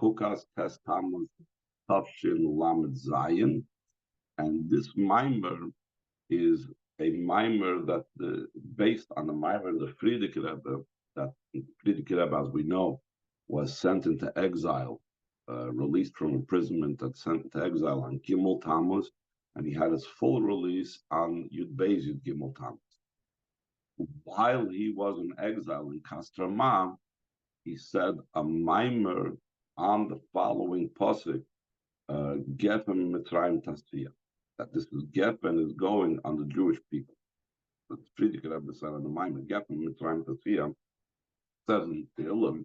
Chukas Tes Tammuz Tafshin Lamed Zayin, and this mimer is a mimer that based on the mimer of the Frierdiker Rebbe, that Frierdiker Rebbe, as we know, was sent into exile, released from imprisonment, and sent into exile on Gimel Tammuz, and he had his full release on Yud Beis Yud Gimel Tammuz. While he was in exile in Kastrama, he said a mimer on the following pasuk, Gefen Mitzrayim Tasiya, that this is Gefen is going on the Jewish people. The Frierdiker Rebbe said on the mimer, Gefen Mitzrayim Tasiya, says in Tehillim,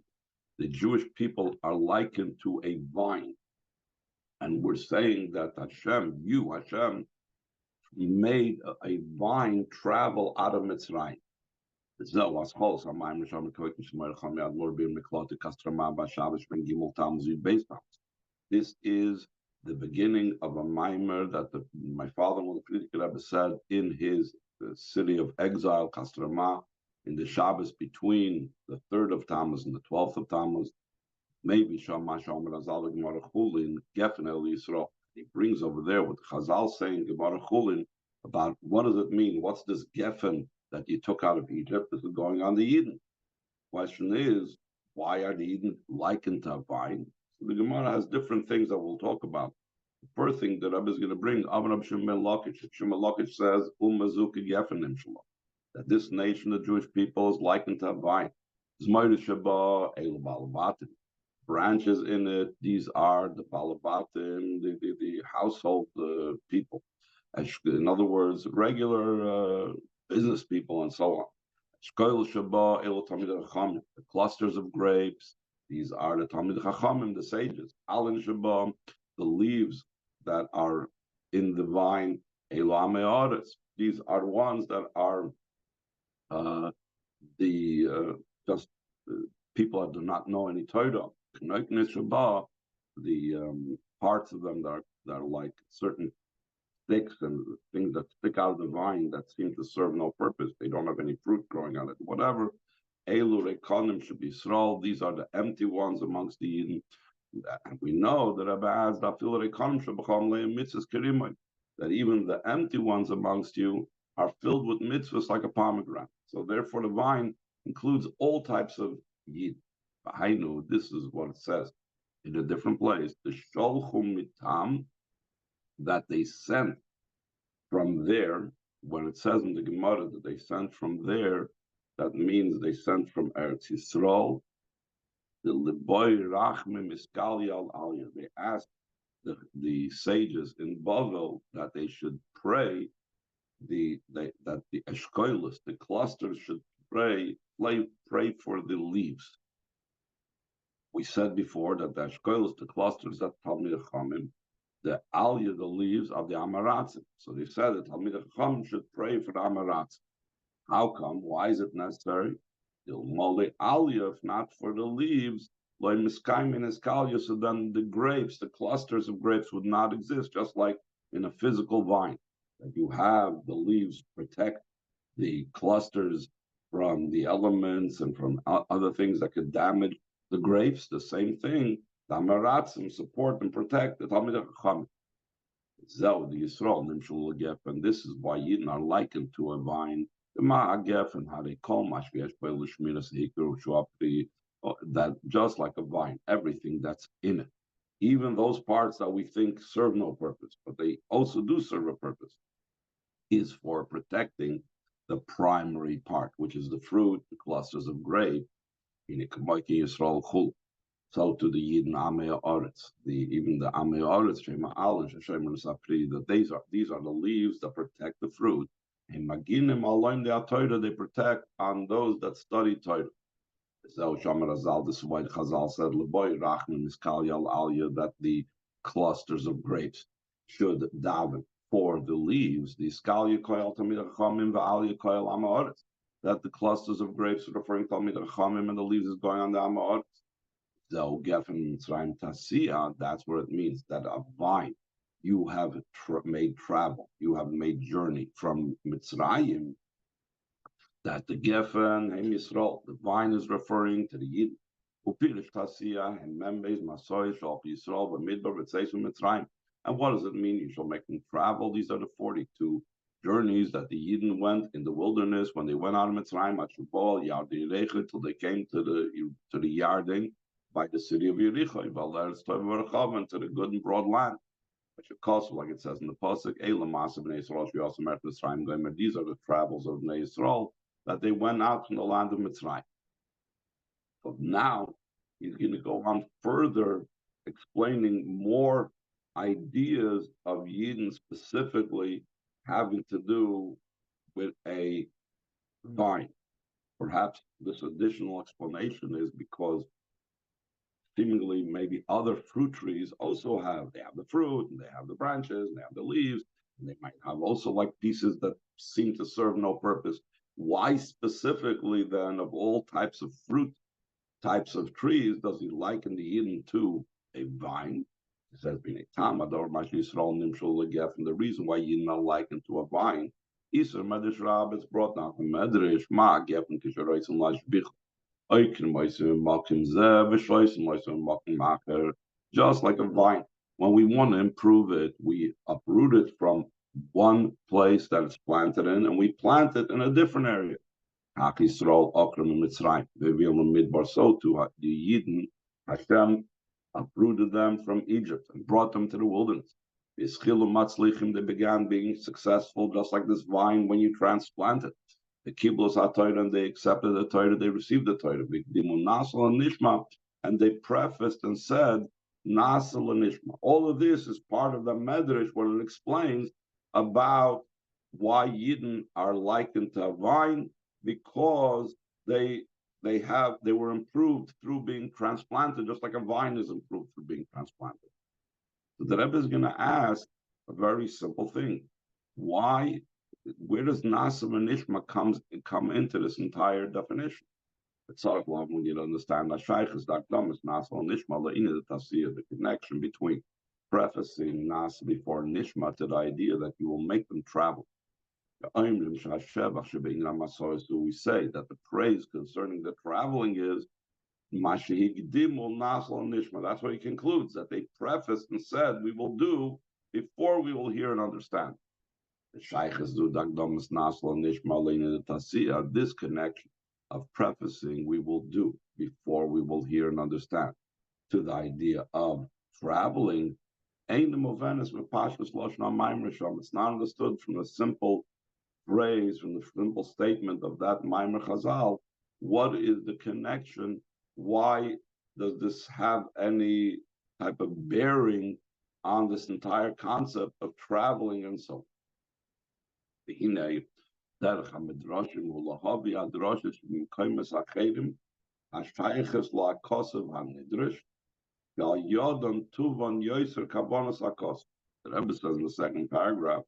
the Jewish people are likened to a vine. And we're saying that Hashem, Hashem, made a vine travel out of Mitzrayim. This is the beginning of a mimer that my father-in-law, the Frierdiker Rebbe, said in his city of exile, Kastrama, in the Shabbos between the 3rd of Tammuz and the 12th of Tammuz. Maybe Shama Shomer Azal Gemara Chulin, Gefen El Yisrael. He brings over there what Chazal saying Gemara Chulin about what does it mean? What's this Gefen that you took out of Egypt? This is going on the Eden. Question is, why are the Eden likened to a vine? So the Gemara has different things that we'll talk about. The first thing that Rebbe is going to bring, Avraham Shimon Lakish. Shimon Lakish says, Mazuka Gefen Imshallah, that this nation, the Jewish people, is likened to a vine. Branches in it, these are the balabatim, the household people. In other words, regular business people and so on. The clusters of grapes, these are the Talmid Chachamim, the sages. Alin Shabbat, the leaves that are in the vine, these are the ones that are people that do not know any Torah. The parts of them that are like certain sticks and things that stick out of the vine that seem to serve no purpose. They don't have any fruit growing on it. Whatever. Elu Rekonim should be Sral. These are the empty ones amongst the Eden. And we know that Abba that even the empty ones amongst you are filled with mitzvahs like a pomegranate. So therefore the vine includes all types of Yid. I know this is what it says in a different place. The Sholchum Mitam, that they sent from there, when it says in the Gemara that they sent from there, that means they sent from Eretz Yisrael. The Liboy Rachme Miskali al Aliyah. They asked the sages in Bavel that they should pray that the Eshkoilis, the clusters, should pray for the leaves. We said before that the Eshkoilis, the clusters, that Talmid Chachamim, the Aliyah, the leaves of the Amaratzim. So they said that Talmid Chachamim should pray for the Amaratzim. How come? Why is it necessary? The Aliyah, if not for the leaves, so then the grapes, the clusters of grapes would not exist, just like in a physical vine. That you have the leaves protect the clusters from the elements and from other things that could damage the grapes. The same thing, the Amaratzim support and protect the Talmid Chachamim. The Yisrael, and this is why Yidden are likened to a vine. And how they call that just like a vine, everything that's in it, even those parts that we think serve no purpose, but they also do serve a purpose, is for protecting the primary part, which is the fruit, the clusters of grape. So to the Yidden Amei Oretz, even the Amei Oretz, that these are the leaves that protect the fruit. And Maginim Aloim de Torah, they protect on those that study Torah. So Shomer Azal, this is why Chazal said, Leboy Rachman Miskal Yal Aliyah, that the clusters of grapes should daven for the leaves, the Skalia Koyal Talmid Chachamim, the Aliyah Koyal Amaoretz, that the clusters of grapes are referring to Talmid Chachamim and the leaves is going on the Amaoretz. So Gefen Mitzrayim Tasiya, that's what it means, that a vine, you have made travel, you have made journey from Mitzrayim, that the Gefen, Hem Yisrael, the vine is referring to the Yidden. Upirish Tasiya and Membes Masoy Shal Yisrael B'Midbar B'Tzeis Mitzrayim. And what does it mean? You shall make them travel. These are the 42 journeys that the Yidden went in the wilderness when they went out of Mitzrayim, Achubal, Yardi till they came to the Yarden by the city of Yericho, to the good and broad land. Which of course, like it says in the Pasuk, these are the travels of Bnei Yisrael, that they went out from the land of Mitzrayim. But now he's going to go on further, explaining more ideas of Yidden specifically having to do with a vine. Perhaps this additional explanation is because seemingly maybe other fruit trees also they have the fruit, and they have the branches, and they have the leaves, and they might have also like pieces that seem to serve no purpose. Why specifically then, of all types of fruit, types of trees, does he liken the Yidden to a vine? It says, and the reason why Yidden are likened to a vine, Isser Medrash Rab is brought down from Medrash, Ma Geffen Kisharois and Lashbich. Just like a vine, when we want to improve it, we uproot it from one place that it's planted in, and we plant it in a different area. So to the Yidden, Hashem uprooted them from Egypt and brought them to the wilderness. They began being successful, just like this vine when you transplant it. The Kiblos HaTorah, and they accepted the Torah, they received the Torah. And they prefaced and said, Nasal and Nishma. All of this is part of the Medrash where it explains about why Yidden are likened to a vine, because they were improved through being transplanted, just like a vine is improved through being transplanted. So the Rebbe is going to ask a very simple thing. Where does Nasav and Nishma come into this entire definition? It's all when you understand that Shaykh's Dakdam is Nasav and Nishma, the Tasiya, the connection between prefacing Nasav before Nishma to the idea that you will make them travel. So we say that the praise concerning the traveling is Nishma. That's what he concludes, that they prefaced and said, we will do before we will hear and understand. This connection of prefacing we will do before we will hear and understand to the idea of traveling. It's not understood from the simple phrase, from the simple statement of that Maimer Chazal. What is the connection? Why does this have any type of bearing on this entire concept of traveling and so on? Derech HaMidrashim Ulahavi HaDroshes Mimkoimes HaChedim HaShayches LaKosev HaNidrish Gal Yodon Tuvan Yoser Kavonos HaKosev. The Rebbe says in the second paragraph,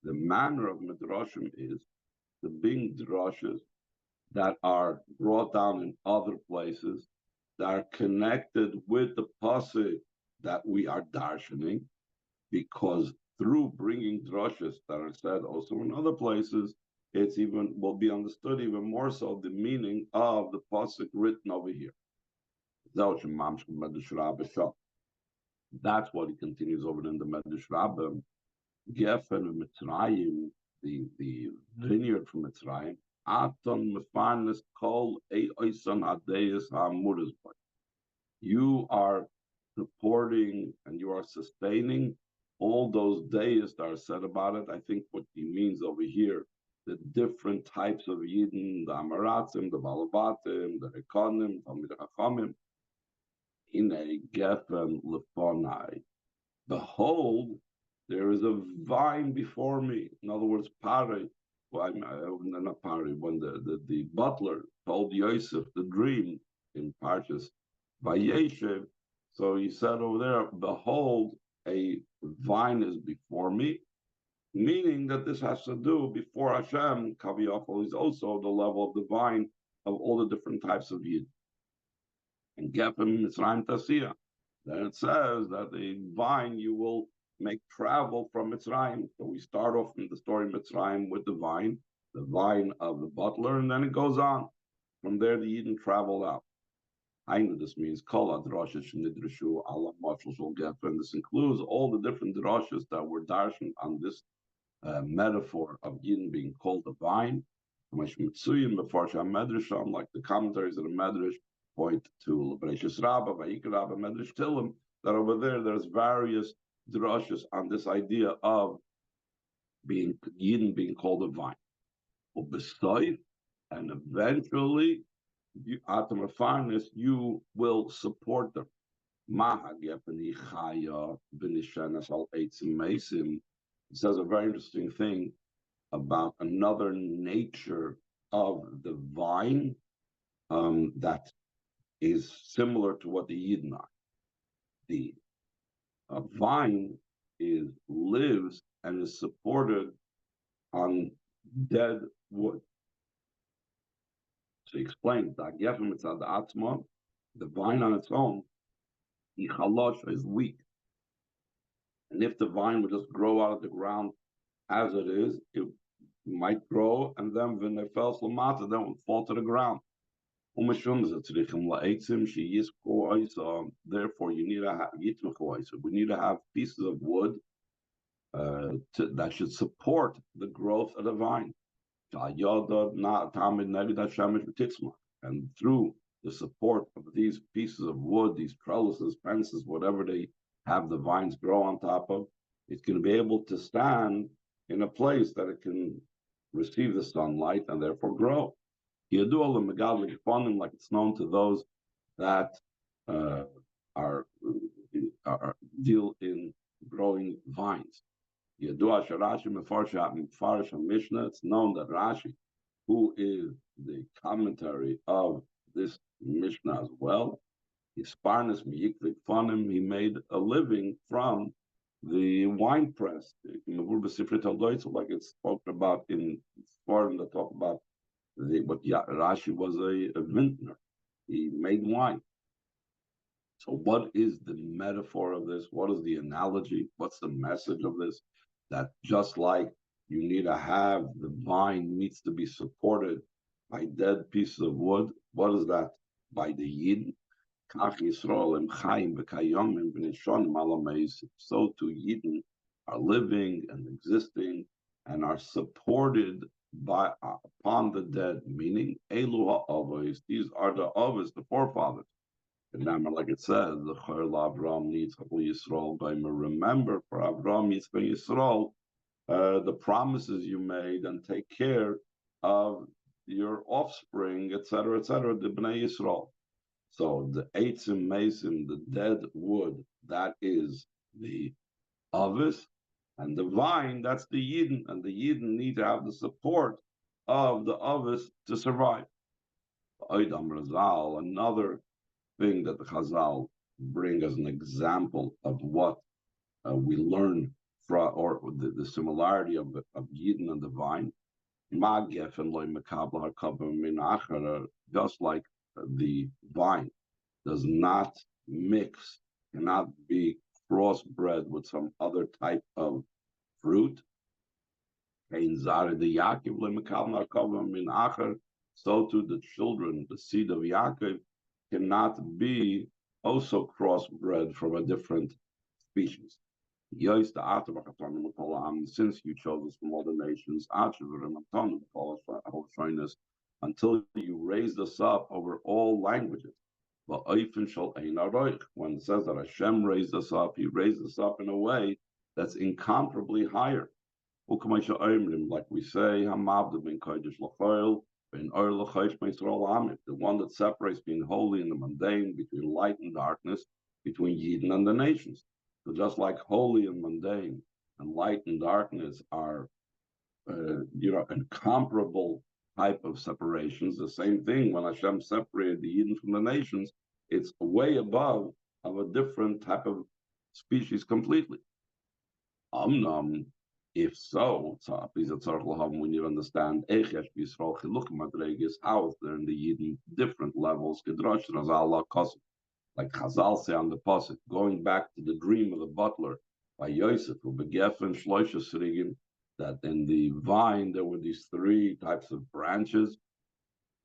the manner of Midrashim is the being droshes that are brought down in other places, that are connected with the pasuk that we are darshaning, because through bringing drushes that are said also in other places, it's even will be understood even more so the meaning of the pasuk written over here. That's what he continues over in the Medrash Rabbah. Geffen Mitzrayim, the vineyard from Mitzrayim, Aton Mefanes Kol Eoison Adeis HaMudas. You are supporting and you are sustaining all those days that are said about it. I think what he means over here, the different types of Yidden, the Amaratzim, the Balabatim, the Rekonim, the Chachamim, in a Geffen Lefonai. Behold, there is a vine before me. In other words, Pari, not Pari, when the butler told Yosef the dream in Parshas Vayeshev, so he said over there, behold, a vine is before me, meaning that this has to do before Hashem, Kaviyachol, is also the level of the vine of all the different types of Yid. And Geffen Mitzrayim Tasiya. Then it says that the vine you will make travel from Mitzrayim. So we start off in the story Mitzrayim with the vine of the butler, and then it goes on. From there, the Yidden traveled out. This means kol hadrashas shenidreshu ala mashal shel gefen. This includes all the different drashas that were darshan on this metaphor of Yidden being called a vine. Like the commentaries of the Medrash point to Bereshis Rabbah, Vayikra Rabbah, Medrash Tillim, that over there's various drashas on this idea of Yidden being called a vine. And eventually, you will support them. It says a very interesting thing about another nature of the vine that is similar to what the Yidden are. The vine lives and is supported on dead wood. So he explains that the vine on its own is weak. And if the vine would just grow out of the ground as it is, it might grow, and then when it falls lamata, then it would fall to the ground. Therefore, you need to have we need to have pieces of wood that should support the growth of the vine. And through the support of these pieces of wood, these trellises, fences, whatever they have the vines grow on top of, it's going to be able to stand in a place that it can receive the sunlight and therefore grow. Like it's known to those that are deal in growing vines. It's known that Rashi, who is the commentary of this Mishnah as well, he made a living from the wine press, like it's spoken about in Spartan that talk about what Rashi was a vintner. He made wine. So what is the metaphor of this? What is the analogy? What's the message of this? That just like you need to have the vine needs to be supported by dead pieces of wood. What is that? By the Yidden. So too Yidden are living and existing and are supported by upon the dead, meaning Elu ha'avos, these are the avos, the forefathers. And now, like it says, the Chayil Avram needs Yisrael. Remember for Avram Yitzchak Yisrael the promises you made and take care of your offspring, etc., the Bnei Yisrael. So the Eitzim Mesim, the dead wood, that is the Avis, and the vine, that's the Yidden, and the Yidden need to have the support of the Avis to survive. Another thing that the Chazal bring as an example of what we learn from, or the similarity of Yidden and the vine, just like the vine does not mix, cannot be crossbred with some other type of fruit. So too the children, the seed of Yaakov, cannot be also crossbred from a different species. Since you chose us from all the nations, until you raised us up over all languages. When it says that Hashem raised us up, He raised us up in a way that's incomparably higher. Like we say, the one that separates between holy and the mundane, between light and darkness, between Yidden and the nations. So just like holy and mundane and light and darkness are, incomparable type of separations, the same thing when Hashem separated the Yidden from the nations, it's way above of a different type of species completely. If so, we need to understand how is there in the Yidden different levels, like Chazal say on the pasuk, going back to the dream of the butler by Yosef, that in the vine there were these three types of branches,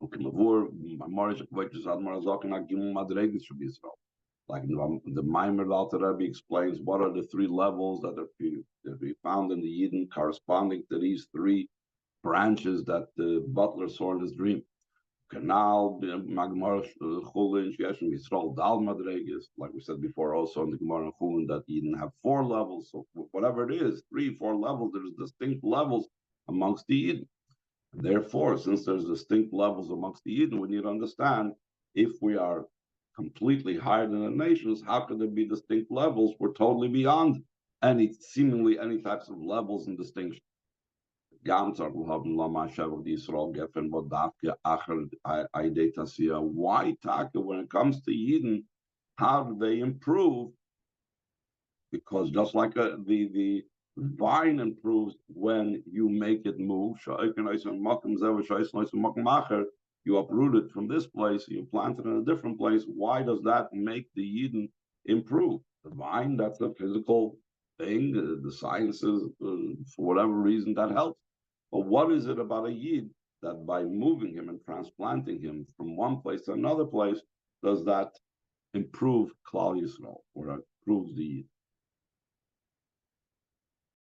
Okay, Mavur, Marish, Kvaitris, Admar Azak, and Agimum Madregis should be Israel. Like the Maimer Alter Rebbe explains what are the three levels that are be found in the Yidden corresponding to these three branches that the butler saw in his dream. Canal, Magmar Chulin, Sheshem Yisrael Dal Madregis, like we said before, also in the Gemara and Chulin, that Eden have four levels. So whatever it is, 3, 4 levels, there's distinct levels amongst the Eden. Therefore, since there's distinct levels amongst the Eden, we need to understand if we are completely higher than the nations, how could there be distinct levels? We're totally beyond seemingly any types of levels and distinction. Why Taka, when it comes to Eden, how do they improve? Because just like the vine improves when you make it move, you uproot it from this place, you plant it in a different place. Why does that make the Eden improve? The vine, that's a physical thing. The sciences, for whatever reason, that helps. But what is it about a Yid that by moving him and transplanting him from one place to another place, does that improve Klal Yisrael or improves the Yid?